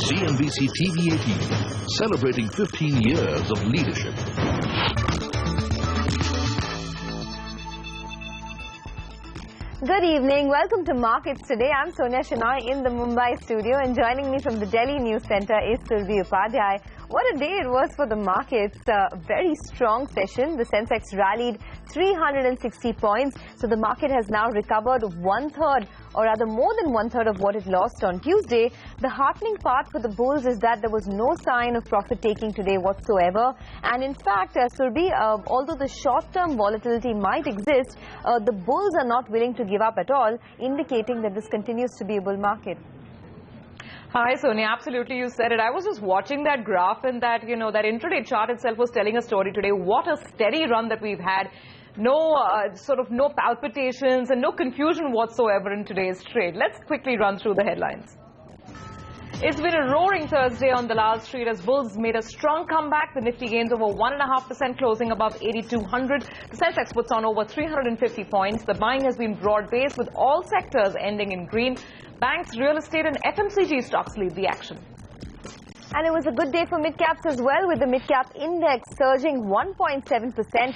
CNBC TV18, celebrating 15 years of leadership. Good evening. Welcome to Markets Today. I'm Sonia Shenoy in the Mumbai studio, and joining me from the Delhi News Center is Surbhi Upadhyay. What a day it was for the markets. A very strong session. The Sensex rallied 360 points. So the market has now recovered one-third, or rather more than one-third of what it lost on Tuesday. The heartening part for the bulls is that there was no sign of profit-taking today whatsoever. And in fact, Surbhi, although the short-term volatility might exist, the bulls are not willing to give up at all, indicating that this continues to be a bull market. Hi, Sonia. Absolutely, you said it. I was just watching that graph, and that, that intraday chart itself was telling a story today. What a steady run that we've had. No no palpitations and no confusion whatsoever in today's trade. Let's quickly run through the headlines. It's been a roaring Thursday on Dalal Street as bulls made a strong comeback. The Nifty gains over 1.5%, closing above 8,200. The Sensex puts on over 350 points. The buying has been broad-based, with all sectors ending in green. Banks, real estate and FMCG stocks lead the action. And it was a good day for mid-caps as well, with the mid-cap index surging 1.7%.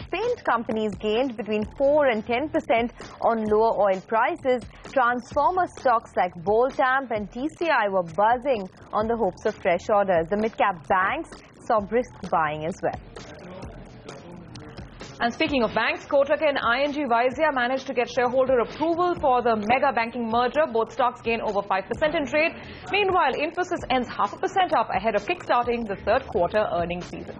Paint companies gained between 4 and 10% on lower oil prices. Transformer stocks like Voltamp and TCI were buzzing on the hopes of fresh orders. The mid-cap banks saw brisk buying as well. And speaking of banks, Kotak and ING Vizia managed to get shareholder approval for the mega banking merger. Both stocks gain over 5% in trade. Meanwhile, Infosys ends 0.5% up ahead of kickstarting the third quarter earnings season.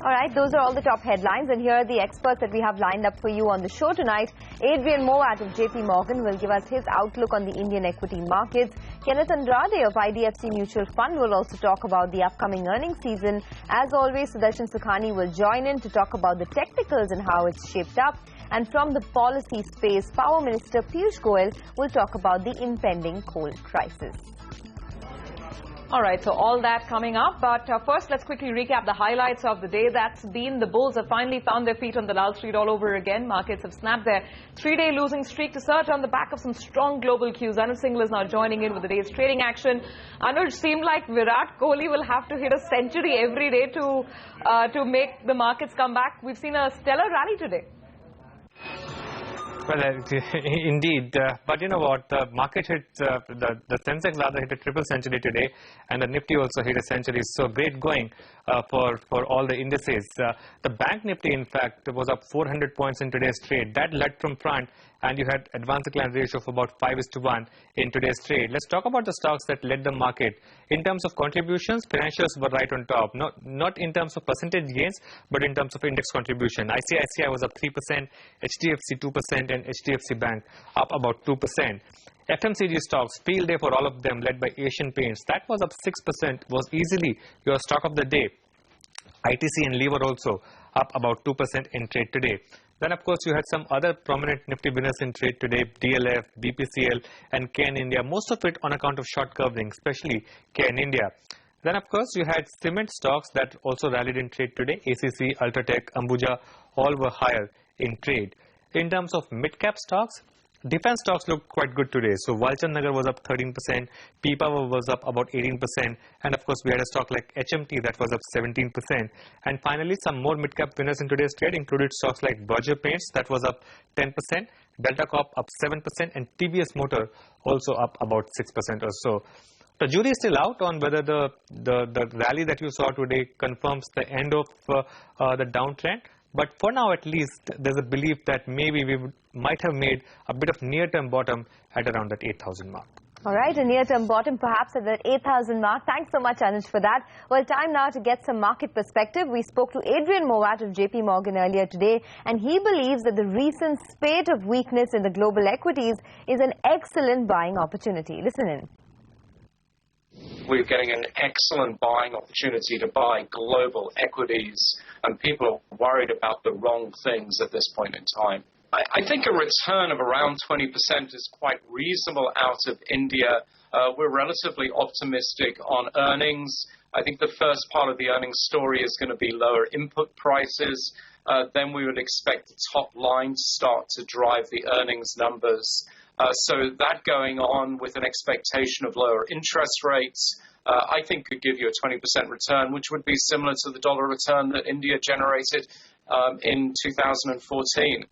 All right, those are all the top headlines, and here are the experts that we have lined up for you on the show tonight. Adrian Mowat of JP Morgan will give us his outlook on the Indian equity markets. Kenneth Andrade of IDFC Mutual Fund will also talk about the upcoming earnings season. As always, Sudarshan Sukhani will join in to talk about the technicals and how it's shaped up. And from the policy space, Power Minister Piyush Goyal will talk about the impending coal crisis. All right, so all that coming up. But first, let's quickly recap the highlights of the day. That's been the bulls have finally found their feet on the Dalal Street all over again. Markets have snapped their three-day losing streak to surge on the back of some strong global cues. Anuj Singhal is now joining in with the day's trading action. Anuj, seemed like Virat Kohli will have to hit a century every day to make the markets come back. We've seen a stellar rally today. Well, indeed. But you know what? The market hit, the Sensex rather hit a triple century today, and the Nifty also hit a century. So great going for all the indices. The Bank Nifty, in fact, was up 400 points in today's trade. That led from front, and you had advance decline ratio of about 5:1 in today's trade. Let's talk about the stocks that led the market. In terms of contributions, financials were right on top. Not in terms of percentage gains, but in terms of index contribution. ICICI was up 3%, HDFC 2%, and HDFC Bank up about 2%. FMCG stocks, field day for all of them, led by Asian Paints. That was up 6%, was easily your stock of the day. ITC and Lever also up about 2% in trade today. Then, of course, you had some other prominent Nifty winners in trade today: DLF, BPCL, and KN India. Most of it on account of short covering, especially KN India. Then, of course, you had cement stocks that also rallied in trade today. ACC, Ultratech, Ambuja, all were higher in trade. In terms of mid-cap stocks, defense stocks looked quite good today. So Walchand Nagar was up 13%, P-Power was up about 18%, and of course we had a stock like HMT that was up 17%. And finally, some more mid-cap winners in today's trade included stocks like Berger Paints that was up 10%, Delta Corp up 7%, and TVS Motor also up about 6% or so. The jury is still out on whether the rally that you saw today confirms the end of the downtrend. But for now, at least, there's a belief that maybe we might have made a bit of near-term bottom at around that 8,000 mark. All right, a near-term bottom perhaps at that 8,000 mark. Thanks so much, Anuj, for that. Well, time now to get some market perspective. We spoke to Adrian Mowat of JP Morgan earlier today, and he believes that the recent spate of weakness in the global equities is an excellent buying opportunity. Listen in. We're getting an excellent buying opportunity to buy global equities, and people are worried about the wrong things at this point in time. I think a return of around 20% is quite reasonable out of India. We're relatively optimistic on earnings. I think the first part of the earnings story is going to be lower input prices. Then we would expect the top line to start to drive the earnings numbers. So that going on with an expectation of lower interest rates, I think could give you a 20% return, which would be similar to the dollar return that India generated in 2014.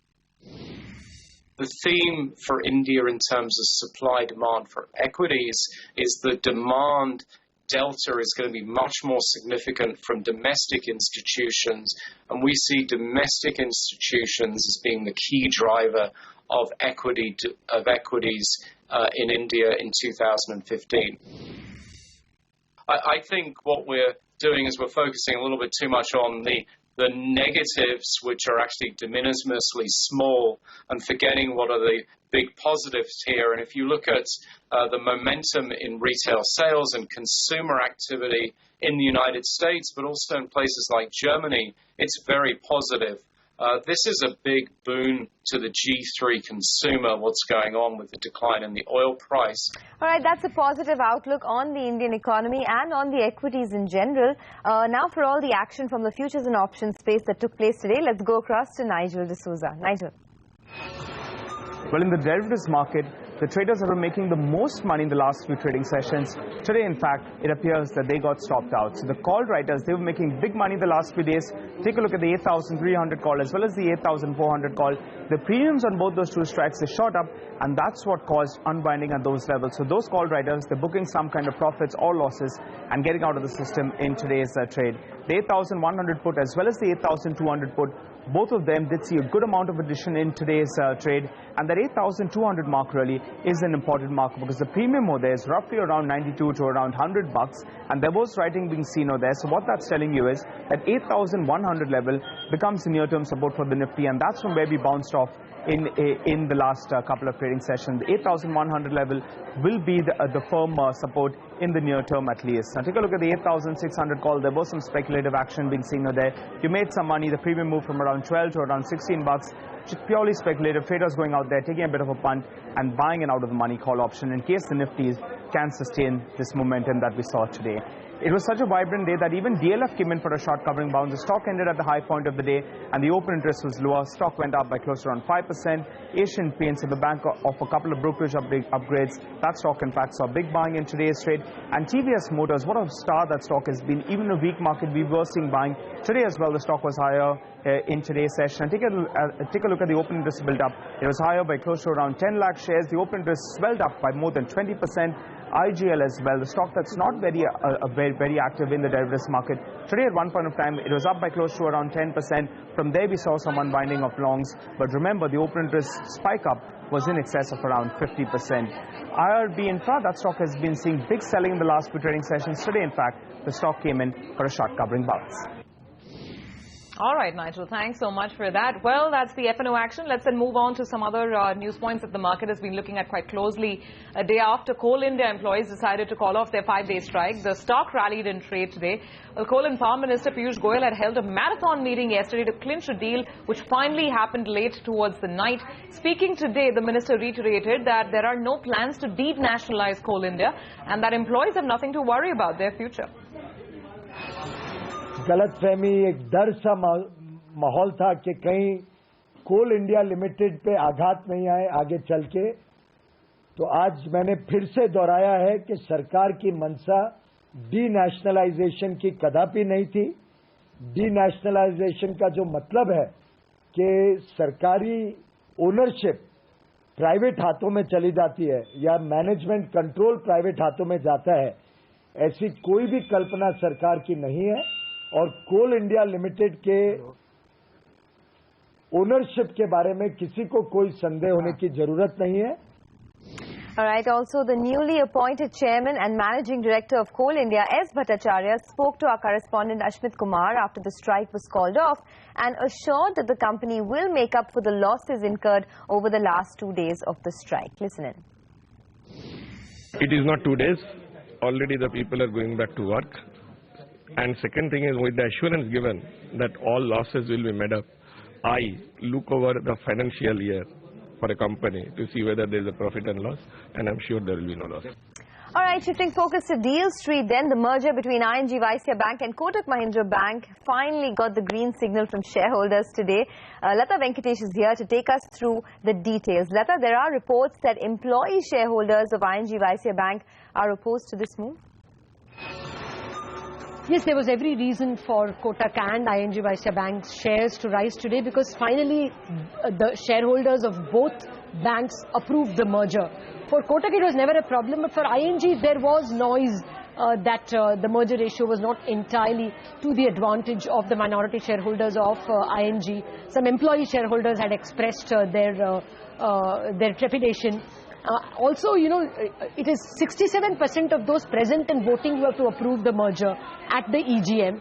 The theme for India in terms of supply-demand for equities is the demand delta is going to be much more significant from domestic institutions, and we see domestic institutions as being the key driver of equities in India in 2015. I think what we're doing is we're focusing a little bit too much on the negatives, which are actually de minimisly small, and forgetting what are the big positives here. And if you look at the momentum in retail sales and consumer activity in the United States, but also in places like Germany, it's very positive. This is a big boon to the G3 consumer, what's going on with the decline in the oil price. All right, that's a positive outlook on the Indian economy and on the equities in general. Now for all the action from the futures and options space that took place today, let's go across to Nigel D'Souza. Nigel. Well, in the derivatives market, the traders are making the most money in the last few trading sessions. Today, in fact, it appears that they got stopped out. So the call writers, they were making big money the last few days. Take a look at the 8,300 call as well as the 8,400 call. The premiums on both those two strikes, they shot up, and that's what caused unwinding at those levels. So those call writers, they're booking some kind of profits or losses and getting out of the system in today's trade. The 8,100 put as well as the 8,200 put, both of them did see a good amount of addition in today's trade, and that 8,200 mark really is an important mark because the premium over there is roughly around 92 to around 100 bucks, and there was writing being seen over there. So what that's telling you is that 8,100 level becomes the near-term support for the Nifty, and that's from where we bounced off in the last couple of trading sessions. The 8,100 level will be the firm support in the near term at least. Now take a look at the 8,600 call. There was some speculative action being seen over there. You made some money. The premium moved from around 12 to around 16 bucks. Just purely speculative. Traders going out there, taking a bit of a punt and buying an out of the money call option in case the Nifty can sustain this momentum that we saw today. It was such a vibrant day that even DLF came in for a short covering bounce. The stock ended at the high point of the day and the open interest was lower. Stock went up by close to around 5%. Asian Paints at the bank of a couple of brokerage upgrades. That stock in fact saw big buying in today's trade. And TVS Motors, what a star that stock has been. Even in a weak market, we were seeing buying. Today as well, the stock was higher in today's session. Take a look at the open interest built up. It was higher by close to around 10 lakh shares. The open interest swelled up by more than 20%. IGL as well, the stock that's not very active in the derivatives market. Today at one point of time, it was up by close to around 10%. From there, we saw some unwinding of longs. But remember, the open interest spike up was in excess of around 50%. IRB Infra, that stock has been seeing big selling in the last few trading sessions. Today, in fact, the stock came in for a short covering bounce. All right, Nigel, thanks so much for that. Well, that's the F&O action. Let's then move on to some other news points that the market has been looking at quite closely. A day after Coal India employees decided to call off their 5-day strike, the stock rallied in trade today. Well, Coal and Power Minister Piyush Goyal had held a marathon meeting yesterday to clinch a deal which finally happened late towards the night. Speaking today, the minister reiterated that there are no plans to denationalize Coal India and that employees have nothing to worry about their future. गलतफहमी एक डर सा माहौल था कि कहीं कोल India limited पे आघात नहीं आए आगे चल के, तो आज मैंने फिर से दोहराया है कि सरकार की मंशा डीनेशनलाइजेशन की कदापि नहीं थी। डीनेशनलाइजेशन का जो मतलब है कि सरकारी ओनरशिप प्राइवेट हाथों में चली जाती है या मैनेजमेंट कंट्रोल प्राइवेट हाथों में जाता है, ऐसी कोई भी कल्पना सरकार की नहीं है और कोल इंडिया लिमिटेड के ओनरशिप के बारे में किसी को कोई संदेह होने की जरूरत नहीं है। All right. Also, the newly appointed chairman and managing director of Coal India, S. Bhattacharya, spoke to our correspondent Ashmit Kumar after the strike was called off and assured that the company will make up for the losses incurred over the last 2 days of the strike. Listen in. It is not 2 days. Already the people are going back to work. And second thing is, with the assurance given that all losses will be made up, I look over the financial year for a company to see whether there is a profit and loss, and I'm sure there will be no loss. All right, shifting focus to Deal Street, then the merger between ING Vysya Bank and Kotak Mahindra Bank finally got the green signal from shareholders today. Lata Venkatesh is here to take us through the details. Lata, there are reports that employee shareholders of ING Vysya Bank are opposed to this move. Yes, there was every reason for Kotak and ING Vysya Bank's shares to rise today because finally the shareholders of both banks approved the merger. For Kotak it was never a problem, but for ING there was noise that the merger ratio was not entirely to the advantage of the minority shareholders of ING. Some employee shareholders had expressed their trepidation. Also, you know, it is 67% of those present and voting who have to approve the merger at the EGM.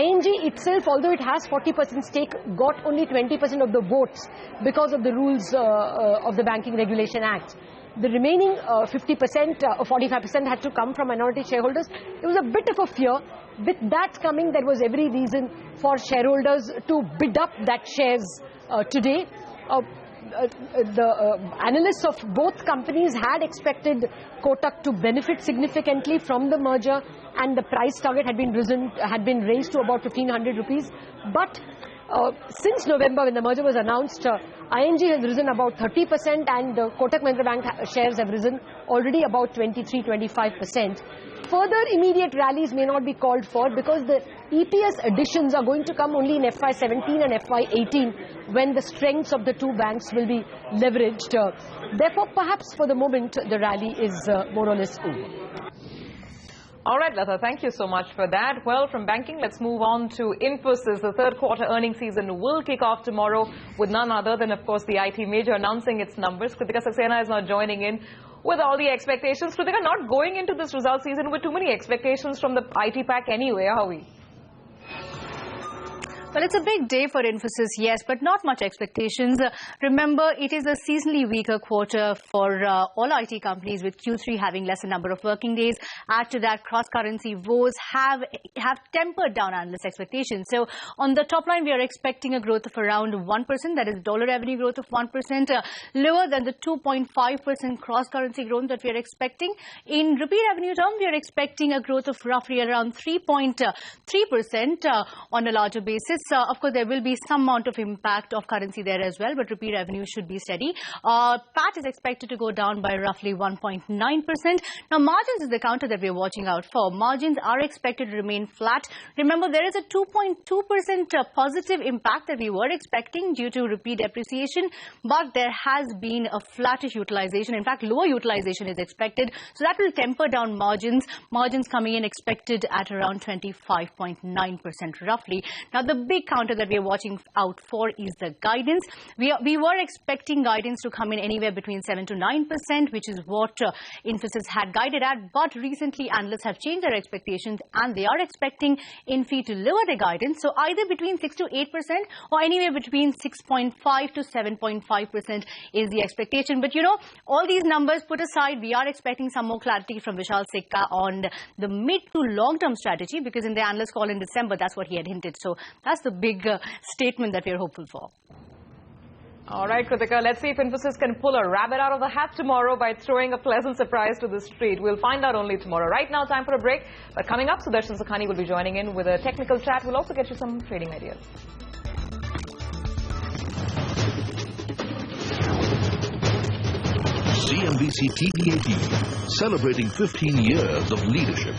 ING itself, although it has 40% stake, got only 20% of the votes because of the rules of the Banking Regulation Act. The remaining 50% or 45% had to come from minority shareholders. There was a bit of a fear. With that coming, there was every reason for shareholders to bid up that shares today. The analysts of both companies had expected Kotak to benefit significantly from the merger, and the price target had been raised to about 1,500 rupees. But since November, when the merger was announced, ING has risen about 30% and Kotak Mahindra Bank shares have risen already about 23-25%. Further immediate rallies may not be called for because the EPS additions are going to come only in FY17 and FY18 when the strengths of the two banks will be leveraged. Therefore, perhaps for the moment, the rally is more or less over. All right, Lata, thank you so much for that. Well, from banking, let's move on to Infosys. The third quarter earnings season will kick off tomorrow with none other than, of course, the IT major announcing its numbers. Kritika Saxena is now joining in with all the expectations. Kritika, not going into this result season with too many expectations from the IT pack anyway, are we? Well, it's a big day for Infosys, yes, but not much expectations. Remember, it is a seasonally weaker quarter for all IT companies, with Q3 having lesser number of working days. Add to that, cross-currency woes have tempered down analyst expectations. So on the top line, we are expecting a growth of around 1%, that is dollar revenue growth of 1%, lower than the 2.5% cross-currency growth that we are expecting. In rupee revenue term, we are expecting a growth of roughly around 3.3% on a larger basis. Of course, there will be some amount of impact of currency there as well, but rupee revenue should be steady. PAT is expected to go down by roughly 1.9%. Now, margins is the counter that we are watching out for. Margins are expected to remain flat. Remember, there is a 2.2% positive impact that we were expecting due to rupee depreciation, but there has been a flattish utilization. In fact, lower utilization is expected, so that will temper down margins. Margins coming in expected at around 25.9% roughly. Now, the big counter that we are watching out for is the guidance. We were expecting guidance to come in anywhere between 7 to 9%, which is what Infosys had guided at. But recently, analysts have changed their expectations and they are expecting Infy to lower the guidance. So either between 6 to 8% or anywhere between 6.5 to 7.5% is the expectation. But you know, all these numbers put aside, we are expecting some more clarity from Vishal Sikka on the mid to long-term strategy, because in the analyst call in December, that's what he had hinted. So that's the big statement that we are hopeful for. All right, Kritika, let's see if Infosys can pull a rabbit out of the hat tomorrow by throwing a pleasant surprise to the street. We'll find out only tomorrow. Right now, time for a break. But coming up, Sudarshan Sakhani will be joining in with a technical chat. We'll also get you some trading ideas. CNBC TV 18, celebrating 15 years of leadership.